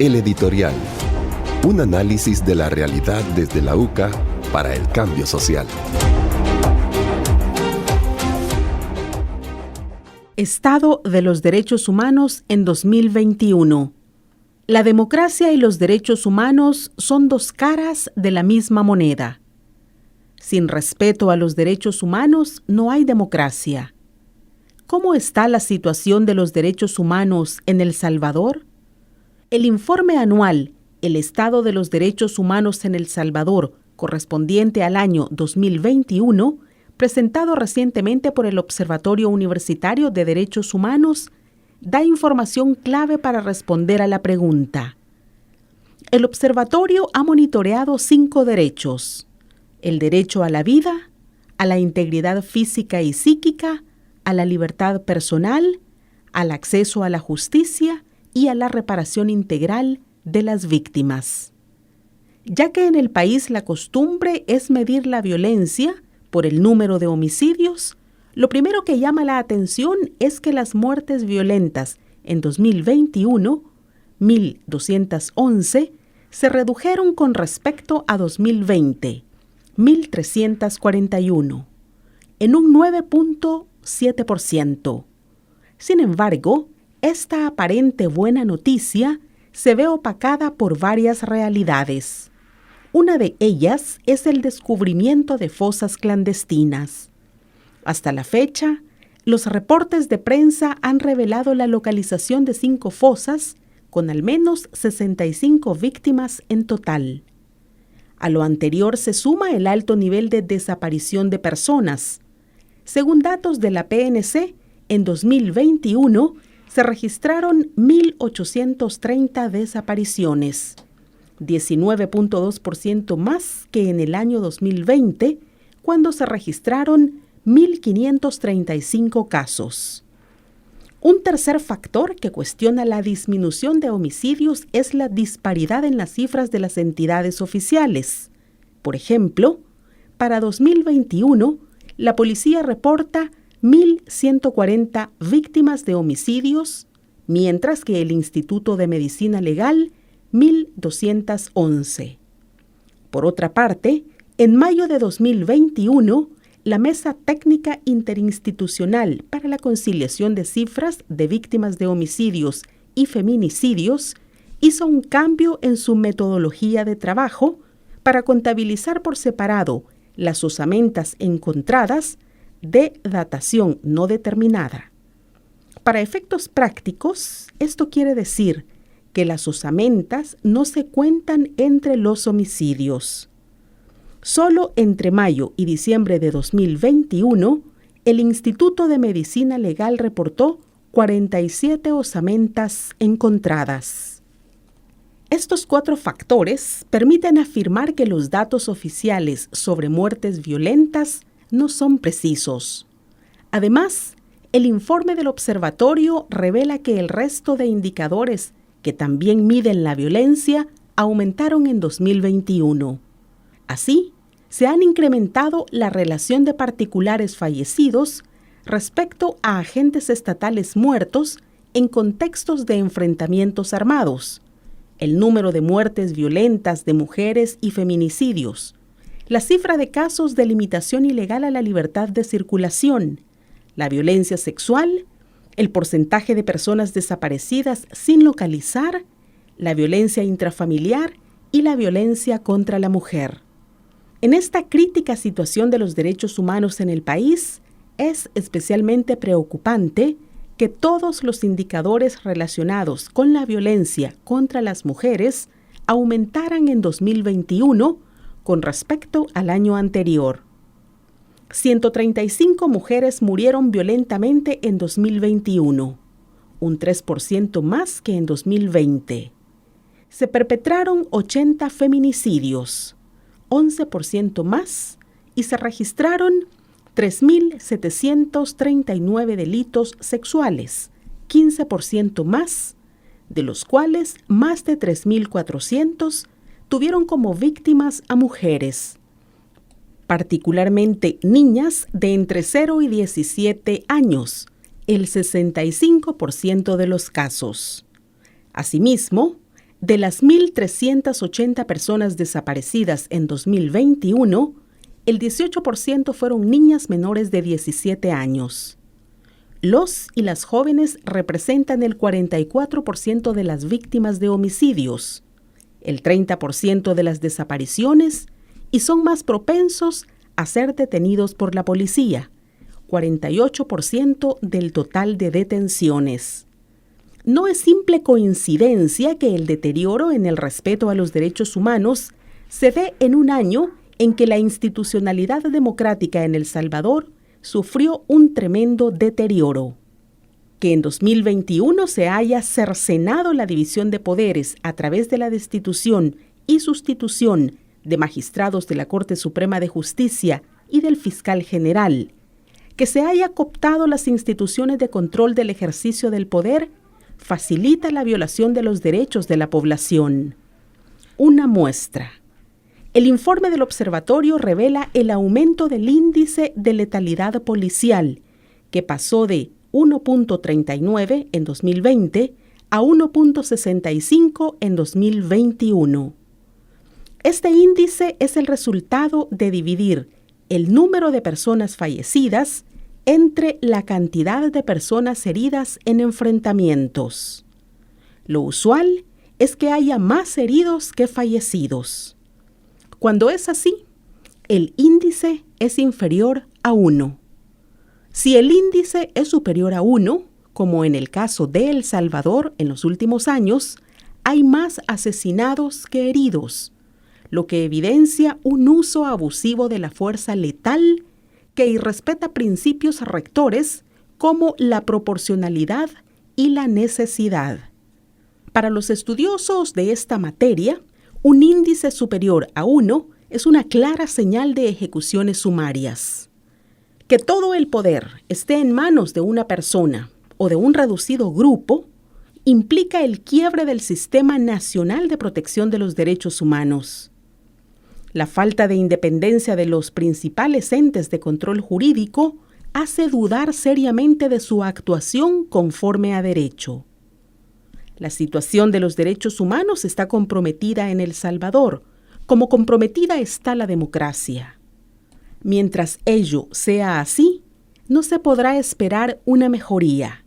El editorial. Un análisis de la realidad desde la UCA para el cambio social. Estado de los derechos humanos en 2021. La democracia y los derechos humanos son dos caras de la misma moneda. Sin respeto a los derechos humanos no hay democracia. ¿Cómo está la situación de los derechos humanos en El Salvador? El informe anual El Estado de los Derechos Humanos en El Salvador, correspondiente al año 2021, presentado recientemente por el Observatorio Universitario de Derechos Humanos, da información clave para responder a la pregunta. El observatorio ha monitoreado 5 derechos: el derecho a la vida, a la integridad física y psíquica, a la libertad personal, al acceso a la justicia y a la reparación integral de las víctimas. Ya que en el país la costumbre es medir la violencia por el número de homicidios, lo primero que llama la atención es que las muertes violentas en 2021, 1.211, se redujeron con respecto a 2020, 1.341, en un 9.7%. Sin embargo, esta aparente buena noticia se ve opacada por varias realidades. Una de ellas es el descubrimiento de fosas clandestinas. Hasta la fecha, los reportes de prensa han revelado la localización de 5 fosas, con al menos 65 víctimas en total. A lo anterior se suma el alto nivel de desaparición de personas. Según datos de la PNC, en 2021 se registraron 1.830 desapariciones, 19.2% más que en el año 2020, cuando se registraron 1.535 casos. Un tercer factor que cuestiona la disminución de homicidios es la disparidad en las cifras de las entidades oficiales. Por ejemplo, para 2021, la policía reporta 1.140 víctimas de homicidios, mientras que el Instituto de Medicina Legal, 1.211. Por otra parte, en mayo de 2021, la Mesa Técnica Interinstitucional para la Conciliación de Cifras de Víctimas de Homicidios y Feminicidios hizo un cambio en su metodología de trabajo para contabilizar por separado las osamentas encontradas de datación no determinada. Para efectos prácticos, esto quiere decir que las osamentas no se cuentan entre los homicidios. Solo entre mayo y diciembre de 2021, el Instituto de Medicina Legal reportó 47 osamentas encontradas. Estos 4 factores permiten afirmar que los datos oficiales sobre muertes violentas no son precisos. Además, el informe del observatorio revela que el resto de indicadores que también miden la violencia aumentaron en 2021. Así, se han incrementado la relación de particulares fallecidos respecto a agentes estatales muertos en contextos de enfrentamientos armados, el número de muertes violentas de mujeres y feminicidios, la cifra de casos de limitación ilegal a la libertad de circulación, la violencia sexual, el porcentaje de personas desaparecidas sin localizar, la violencia intrafamiliar y la violencia contra la mujer. En esta crítica situación de los derechos humanos en el país, es especialmente preocupante que todos los indicadores relacionados con la violencia contra las mujeres aumentaran en 2021 con respecto al año anterior. 135 mujeres murieron violentamente en 2021, un 3% más que en 2020. Se perpetraron 80 feminicidios, 11% más, y se registraron 3.739 delitos sexuales, 15% más, de los cuales más de 3.400 tuvieron como víctimas a mujeres, particularmente niñas de entre 0 y 17 años, el 65% de los casos. Asimismo, de las 1.380 personas desaparecidas en 2021, el 18% fueron niñas menores de 17 años. Los y las jóvenes representan el 44% de las víctimas de homicidios, el 30% de las desapariciones y son más propensos a ser detenidos por la policía, 48% del total de detenciones. No es simple coincidencia que el deterioro en el respeto a los derechos humanos se dé en un año en que la institucionalidad democrática en El Salvador sufrió un tremendo deterioro. Que en 2021 se haya cercenado la división de poderes a través de la destitución y sustitución de magistrados de la Corte Suprema de Justicia y del Fiscal General, que se haya cooptado las instituciones de control del ejercicio del poder, facilita la violación de los derechos de la población. Una muestra. El informe del observatorio revela el aumento del índice de letalidad policial, que pasó de 1.39 en 2020 a 1.65 en 2021. Este índice es el resultado de dividir el número de personas fallecidas entre la cantidad de personas heridas en enfrentamientos. Lo usual es que haya más heridos que fallecidos. Cuando es así, el índice es inferior a 1. Si el índice es superior a 1, como en el caso de El Salvador en los últimos años, hay más asesinados que heridos, lo que evidencia un uso abusivo de la fuerza letal que irrespeta principios rectores como la proporcionalidad y la necesidad. Para los estudiosos de esta materia, un índice superior a 1 es una clara señal de ejecuciones sumarias. Que todo el poder esté en manos de una persona o de un reducido grupo implica el quiebre del Sistema Nacional de Protección de los Derechos Humanos. La falta de independencia de los principales entes de control jurídico hace dudar seriamente de su actuación conforme a derecho. La situación de los derechos humanos está comprometida en El Salvador, como comprometida está la democracia. Mientras ello sea así, no se podrá esperar una mejoría,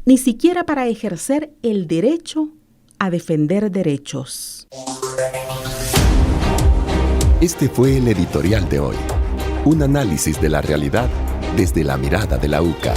ni siquiera para ejercer el derecho a defender derechos. Este fue el editorial de hoy. Un análisis de la realidad desde la mirada de la UCA.